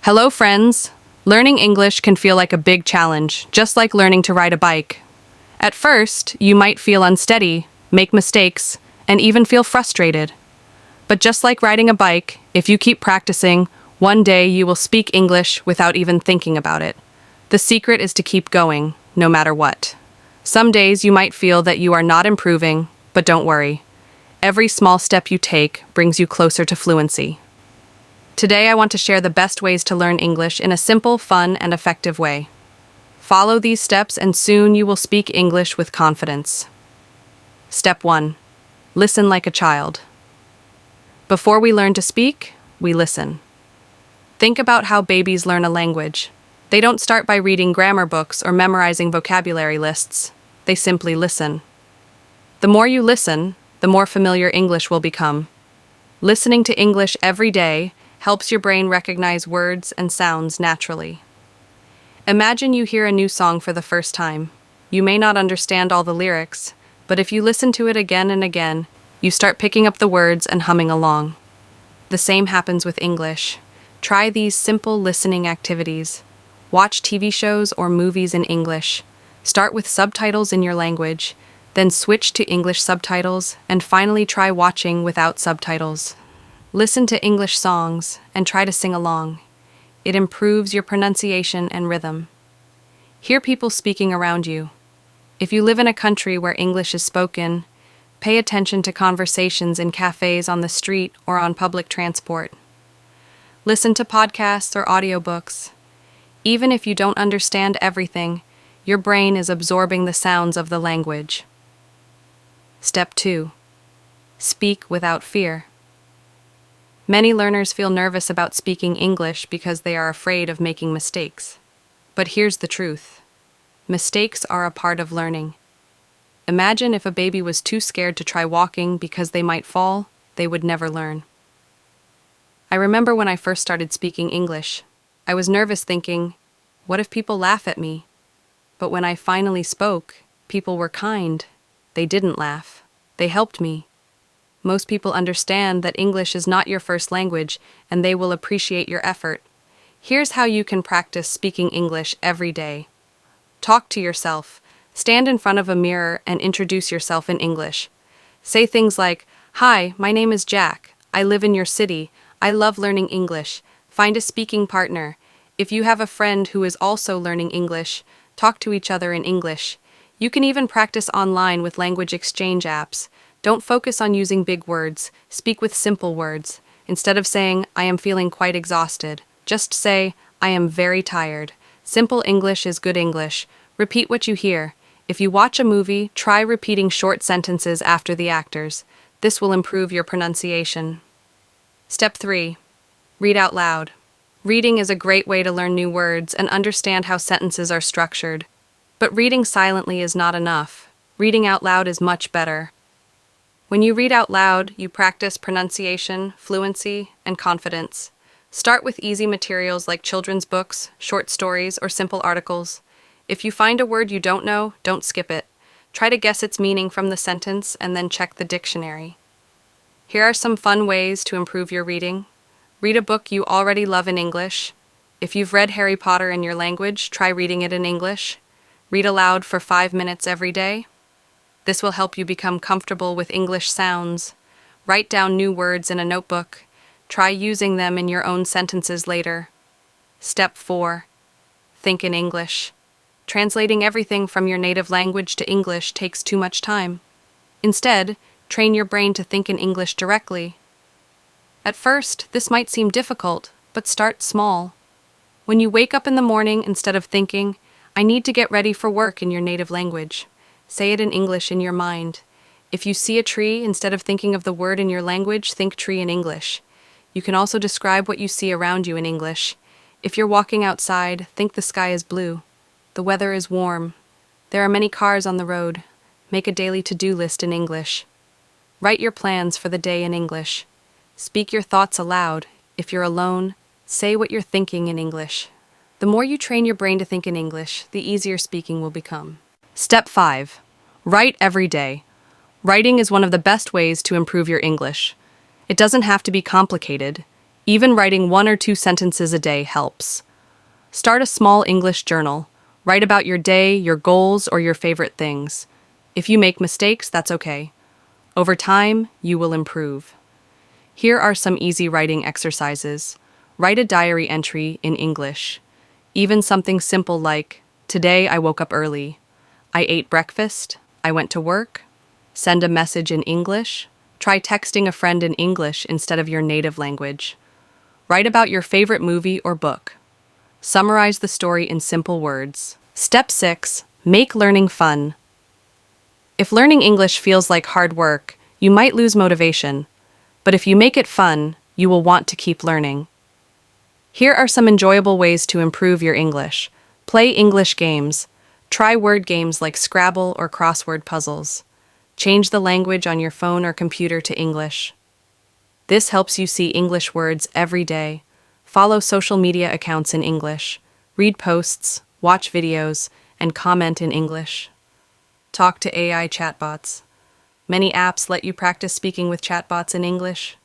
Hello, friends! Learning English can feel like a big challenge, just like learning to ride a bike. At first, you might feel unsteady, make mistakes, and even feel frustrated. But just like riding a bike, if you keep practicing, one day you will speak English without even thinking about it. The secret is to keep going, no matter what. Some days you might feel that you are not improving, but don't worry. Every small step you take brings you closer to fluency. Today I want to share the best ways to learn English in a simple, fun, and effective way. Follow these steps and soon you will speak English with confidence. Step 1. Listen like a child. Before we learn to speak, we listen. Think about how babies learn a language. They don't start by reading grammar books or memorizing vocabulary lists. They simply listen. The more you listen, the more familiar English will become. Listening to English every day helps your brain recognize words and sounds naturally. Imagine you hear a new song for the first time. You may not understand all the lyrics, but if you listen to it again and again, you start picking up the words and humming along. The same happens with English. Try these simple listening activities. Watch TV shows or movies in English. Start with subtitles in your language, then switch to English subtitles, and finally try watching without subtitles. Listen to English songs and try to sing along. It improves your pronunciation and rhythm. Hear people speaking around you. If you live in a country where English is spoken, pay attention to conversations in cafes on the street or on public transport. Listen to podcasts or audiobooks. Even if you don't understand everything, your brain is absorbing the sounds of the language. Step 2. Speak without fear. Many learners feel nervous about speaking English because they are afraid of making mistakes. But here's the truth. Mistakes are a part of learning. Imagine if a baby was too scared to try walking because they might fall, they would never learn. I remember when I first started speaking English, I was nervous thinking, what if people laugh at me? But when I finally spoke, people were kind. They didn't laugh. They helped me. Most people understand that English is not your first language, and they will appreciate your effort. Here's how you can practice speaking English every day. Talk to yourself. Stand in front of a mirror and introduce yourself in English. Say things like, "Hi, my name is Jack. I live in your city. I love learning English." Find a speaking partner. If you have a friend who is also learning English, talk to each other in English. You can even practice online with language exchange apps. Don't focus on using big words. Speak with simple words. Instead of saying, "I am feeling quite exhausted," just say, "I am very tired." Simple English is good English. Repeat what you hear. If you watch a movie, try repeating short sentences after the actors. This will improve your pronunciation. Step 3. Read out loud. Reading is a great way to learn new words and understand how sentences are structured. But reading silently is not enough. Reading out loud is much better. When you read out loud, you practice pronunciation, fluency, and confidence. Start with easy materials like children's books, short stories, or simple articles. If you find a word you don't know, don't skip it. Try to guess its meaning from the sentence and then check the dictionary. Here are some fun ways to improve your reading. Read a book you already love in English. If you've read Harry Potter in your language, try reading it in English. Read aloud for 5 minutes every day. This will help you become comfortable with English sounds. Write down new words in a notebook. Try using them in your own sentences later. Step 4. Think in English. Translating everything from your native language to English takes too much time. Instead, train your brain to think in English directly. At first, this might seem difficult, but start small. When you wake up in the morning, instead of thinking, "I need to get ready for work" in your native language, say it in English in your mind. If you see a tree, instead of thinking of the word in your language, think tree in English. You can also describe what you see around you in English. If you're walking outside, think the sky is blue. The weather is warm. There are many cars on the road. Make a daily to-do list in English. Write your plans for the day in English. Speak your thoughts aloud. If you're alone, say what you're thinking in English. The more you train your brain to think in English, the easier speaking will become. Step 5. Write every day. Writing is one of the best ways to improve your English. It doesn't have to be complicated. Even writing 1 or 2 sentences a day helps. Start a small English journal. Write about your day, your goals, or your favorite things. If you make mistakes, that's okay. Over time, you will improve. Here are some easy writing exercises. Write a diary entry in English. Even something simple like, "Today I woke up early. I ate breakfast. I went to work." Send a message in English. Try texting a friend in English instead of your native language. Write about your favorite movie or book. Summarize the story in simple words. Step 6. Make learning fun. If learning English feels like hard work, you might lose motivation. But if you make it fun, you will want to keep learning. Here are some enjoyable ways to improve your English. Play English games. Try word games like Scrabble or crossword puzzles. Change the language on your phone or computer to English. This helps you see English words every day. Follow social media accounts in English. Read posts, watch videos, and comment in English. Talk to AI chatbots. Many apps let you practice speaking with chatbots in English.